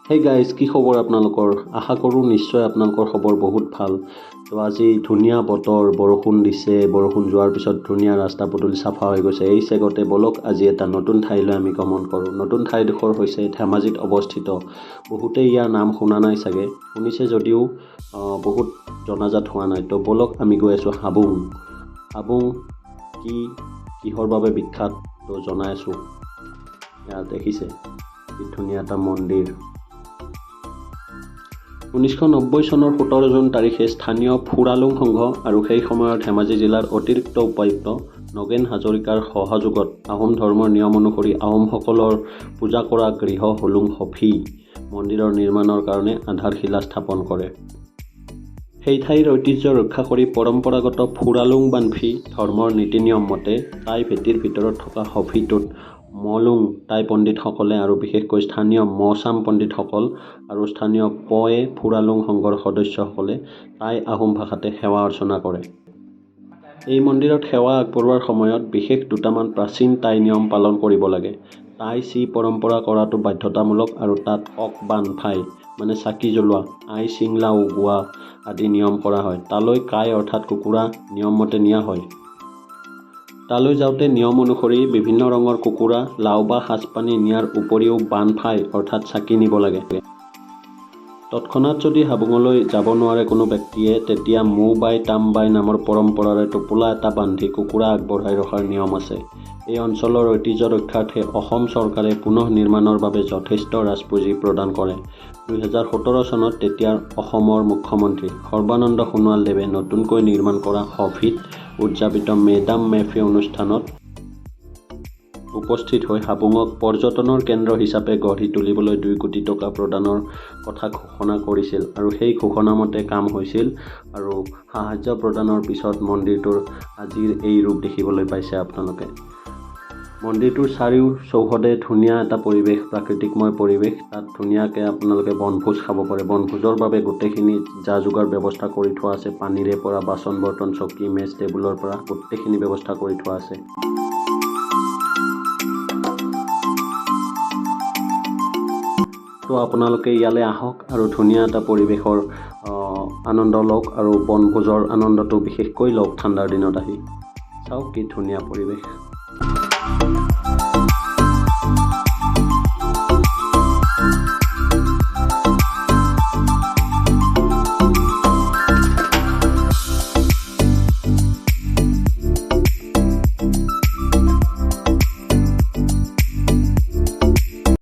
Hey guys, কি খবৰ আপোনালোকৰ? আশা কৰোঁ নিশ্চয় আপোনালোকৰ খবৰ বহুত ভাল। তো আজি ধুনীয়া বতৰ, বৰষুণ দিছে, বৰষুণ যোৱাৰ পিছত ধুনীয়া ৰাস্তা পদূলি চাফা হৈ গৈছে। এই চেগতে বলক আজি এটা নতুন ঠাইলৈ আমি গমন কৰোঁ। নতুন ঠাইডোখৰ হৈছে ধেমাজিত অৱস্থিত। বহুতেই ইয়াৰ নাম শুনা নাই চাগে, শুনিছে যদিও বহুত জনাজাত হোৱা নাই। তো বলক আমি গৈ আছোঁ হাবুং। হাবুং কিহৰ বাবে বিখ্যাত তো জনাই আছোঁ। ইয়াত দেখিছে কি ধুনীয়া এটা মন্দিৰ। 1990 চনৰ 17 জুন তাৰিখে স্থানীয় ফুৰালুং সংঘ আৰু সেই সময়ৰ ধেমাজি জিলাৰ অতিৰিক্ত উপায়ুক্ত নগেন হাজৰিকাৰ সহযোগত আহোম ধৰ্মৰ নিয়ম অনুসৰি আহোমসকলৰ পূজা কৰা গৃহ হলুং হফি মন্দিৰৰ নিৰ্মাণৰ কাৰণে আধাৰশিলা স্থাপন কৰে। সেই ঠাইৰ ঐতিহ্য ৰক্ষা কৰি পৰম্পৰাগত ফুৰালুং বানফি ধৰ্মৰ নীতি নিয়ম মতে টাই ভেটিৰ ভিতৰত থকা হফিটোত মলুং টাই পণ্ডিতসকলে আৰু বিশেষকৈ স্থানীয় মচাম পণ্ডিতসকল আৰু স্থানীয় পয়ে ফুৰালুং সংঘৰ সদস্যসকলে টাই আহোম ভাষাতে সেৱা অৰ্চনা কৰে। এই মন্দিৰত সেৱা আগবঢ়োৱাৰ সময়ত বিশেষ দুটামান প্ৰাচীন টাই নিয়ম পালন কৰিব লাগে। টাই চি পৰম্পৰা কৰাটো বাধ্যতামূলক আৰু তাত অক বান ফাই মানে চাকি জ্বলোৱা, আই চিংলা উগোৱা আদি নিয়ম কৰা হয়। তালৈ কাই অৰ্থাৎ কুকুৰা নিয়মমতে নিয়া হয়। তালৈ যাওঁতে নিয়ম অনুসৰি বিভিন্ন ৰঙৰ কুকুৰা, লাও বা সাজপানী নিয়াৰ উপৰিও বান ফাই অৰ্থাৎ চাকি নিব লাগে। তৎক্ষণাত যদি হাবুঙলৈ যাব নোৱাৰে কোনো ব্যক্তিয়ে, তেতিয়া মৌ বাই তাম বাই নামৰ পৰম্পৰাৰে টোপোলা এটা বান্ধি কুকুৰা আগবঢ়াই ৰখাৰ নিয়ম আছে। এই অঞ্চলৰ ঐতিহ্য ৰক্ষাৰ্থে অসম চৰকাৰে পুনঃ নিৰ্মাণৰ বাবে যথেষ্ট ৰাজপুঁজি প্ৰদান কৰে। 2017 চনত তেতিয়াৰ অসমৰ মুখ্যমন্ত্ৰী সৰ্বানন্দ সোণোৱালদেৱে নতুনকৈ নিৰ্মাণ কৰা হফিত উদযাপিত মেডাম মেফি অনুষ্ঠানত উপস্থিত হৈ হাবুঙক পৰ্যটনৰ কেন্দ্ৰ হিচাপে গঢ়ি তুলিবলৈ 2 কোটি টকা প্ৰদানৰ কথা ঘোষণা কৰিছিল আৰু সেই ঘোষণা মতে কাম হৈছিল আৰু সাহায্য প্ৰদানৰ পিছত মন্দিৰটোৰ আজিৰ এই ৰূপ দেখিবলৈ পাইছে আপোনালোকে। মন্দিৰটোৰ চাৰিও চৌহদে ধুনীয়া এটা পৰিৱেশ, প্ৰাকৃতিকময় পৰিৱেশ। তাত ধুনীয়াকৈ আপোনালোকে বনভোজ খাব পাৰে। বনভোজৰ বাবে গোটেইখিনি যা যোগাৰ ব্যৱস্থা কৰি থোৱা আছে। পানীৰে পৰা বাচন বৰ্তন, চকী মেজ টেবুলৰ পৰা গোটেইখিনি ব্যৱস্থা কৰি থোৱা আছে। তো আপোনালোকে ইয়ালৈ আহক আৰু ধুনীয়া এটা পৰিৱেশৰ আনন্দ লওক আৰু বনভোজৰ আনন্দটো বিশেষকৈ লওক ঠাণ্ডাৰ দিনত আহি। চাওক কি ধুনীয়া পৰিৱেশ।